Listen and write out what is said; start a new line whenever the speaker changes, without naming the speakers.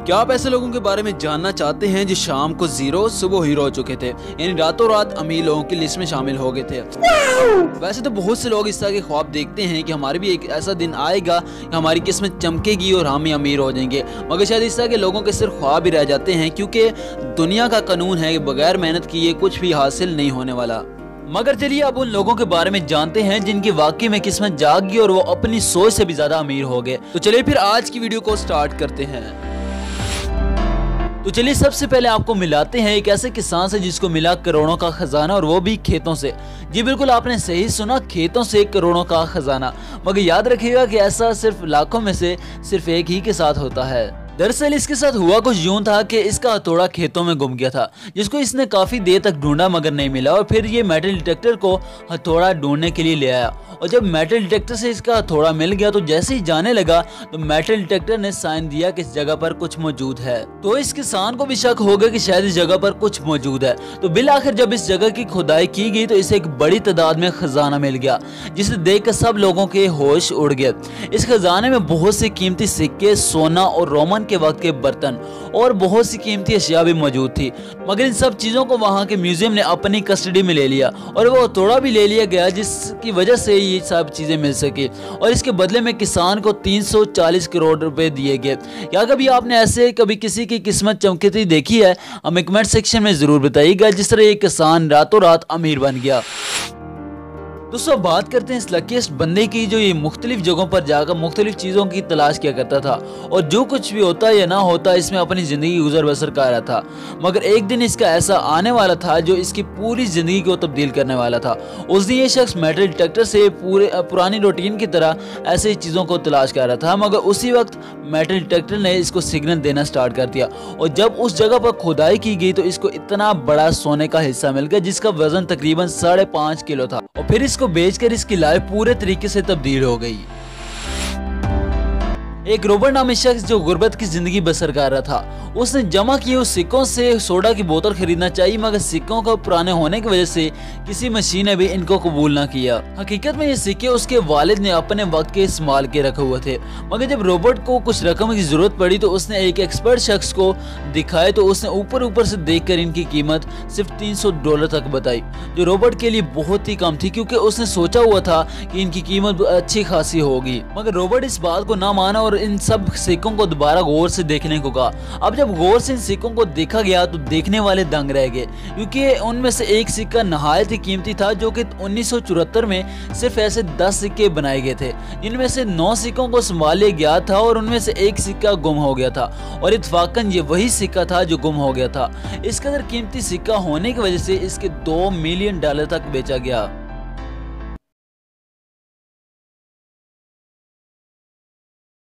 क्या आप ऐसे लोगों के बारे में जानना चाहते हैं जो शाम को जीरो सुबह हीरो हो चुके थे, यानी रातों रात अमीर लोगों की लिस्ट में शामिल हो गए थे। वैसे तो बहुत से लोग इस तरह के ख्वाब देखते हैं कि हमारे भी एक ऐसा दिन आएगा कि हमारी किस्मत चमकेगी और हम ही अमीर हो जाएंगे, मगर शायद इस तरह के लोगों के सिर्फ ख्वाब ही रह जाते हैं, क्योंकि दुनिया का कानून है कि बगैर मेहनत किए कुछ भी हासिल नहीं होने वाला। मगर चलिए अब उन लोगों के बारे में जानते हैं जिनकी वाकई में किस्मत जाग गई और वो अपनी सोच से भी ज्यादा अमीर हो गए। तो चलिए फिर आज की वीडियो को स्टार्ट करते हैं। तो चलिए सबसे पहले आपको मिलाते हैं एक ऐसे किसान से जिसको मिला करोड़ों का खजाना, और वो भी खेतों से। जी बिल्कुल आपने सही सुना, खेतों से करोड़ों का खजाना। मगर याद रखिएगा कि ऐसा सिर्फ लाखों में से सिर्फ एक ही के साथ होता है। दरअसल इसके साथ हुआ कुछ यूं था कि इसका हथौड़ा खेतों में गुम गया था, जिसको इसने काफी देर तक ढूंढा मगर नहीं मिला, और फिर ये मेटल डिटेक्टर को हथौड़ा ढूंढने के लिए ले आया। और जब मेटल डिटेक्टर से इसका हथौड़ा मिल गया तो जैसे ही जाने लगा तो मेटल डिटेक्टर ने साइन दिया कि इस जगह पर कुछ मौजूद है। तो इस किसान को भी शक हो गया कि शायद इस जगह पर कुछ मौजूद है। तो बिल आखिर जब इस जगह की खुदाई की गई तो इसे एक बड़ी तादाद में खजाना मिल गया, जिसे देखकर सब लोगों के होश उड़ गए। इस खजाने में बहुत से कीमती सिक्के, सोना और रोमन के वक्त के बर्तन और बहुत सी कीमती अशिया भी मौजूद थी। मगर इन सब चीजों को वहां के म्यूजियम ने अपनी कस्टडी में ले लिया और वो हथौड़ा भी ले लिया गया, जिसकी वजह से ये सब चीजें मिल सकी। और इसके बदले में किसान को 340 करोड़ रुपए दिए गए। क्या कभी आपने ऐसे कभी किसी की किस्मत चमकती देखी है? हमें कमेंट सेक्शन में जरूर बताइएगा जिस तरह ये किसान रातों रात अमीर बन गया। दोस्तों बात करते हैं इस लकीस्ट बंदे की, जो ये मुख्तलिफ जगहों पर जाकर मुख्तलिफ चीज़ों की तलाश किया करता था और जो कुछ भी होता या ना होता इसमें अपनी ज़िंदगी गुजर बसर कर रहा था। मगर एक दिन इसका ऐसा आने वाला था जो इसकी पूरी ज़िंदगी को तब्दील करने वाला था। उस दिन ये शख्स मेटल डिटेक्टर से पुरानी रूटीन की तरह ऐसे चीज़ों को तलाश कर रहा था, मगर उसी वक्त मेटल डिटेक्टर ने इसको सिग्नल देना स्टार्ट कर दिया। और जब उस जगह पर खुदाई की गई तो इसको इतना बड़ा सोने का हिस्सा मिल गया जिसका वजन तकरीबन 5.5 किलो था, और फिर इसको बेचकर इसकी लाइफ पूरे तरीके से तब्दील हो गई। एक रॉबर्ट नामी शख्स जो गुर्बत की जिंदगी बसर कर रहा था, उसने जमा किए उस सिक्कों से सोडा की बोतल खरीदना चाहिए, मगर सिक्कों को पुराने होने की वजह से किसी मशीन ने भी इनको कबूल ना किया। हकीकत में ये सिक्के उसके वालिद ने अपने वक्त के इस्तेमाल के रखे हुए थे। मगर जब रॉबर्ट को कुछ रकम की जरूरत पड़ी तो उसने एक एक्सपर्ट शख्स को दिखाए, तो उसने ऊपर से देखकर इनकी कीमत सिर्फ $300 तक बताई, जो रॉबर्ट के लिए बहुत ही कम थी, क्योंकि उसने सोचा हुआ था कि इनकी कीमत अच्छी खासी होगी। मगर रॉबर्ट इस बात को ना माना और इन सब सिक्कों को दोबारा गौर से देखने को कहा। अब जब गौर से इन सिक्कों को देखा गया तो देखने वाले दंग रह गए, क्योंकि उनमें से एक सिक्का नहायत ही कीमती था, जो कि 1974 में सिर्फ ऐसे 10 सिक्के बनाए गए थे, जिनमें से 9 सिक्कों को संभाल लिया गया था और उनमें से एक सिक्का गुम हो गया था, और इत्तफाकन ये वही सिक्का था जो गुम हो गया था। इस कदर कीमती सिक्का होने की वजह से इसके $2 मिलियन तक बेचा गया।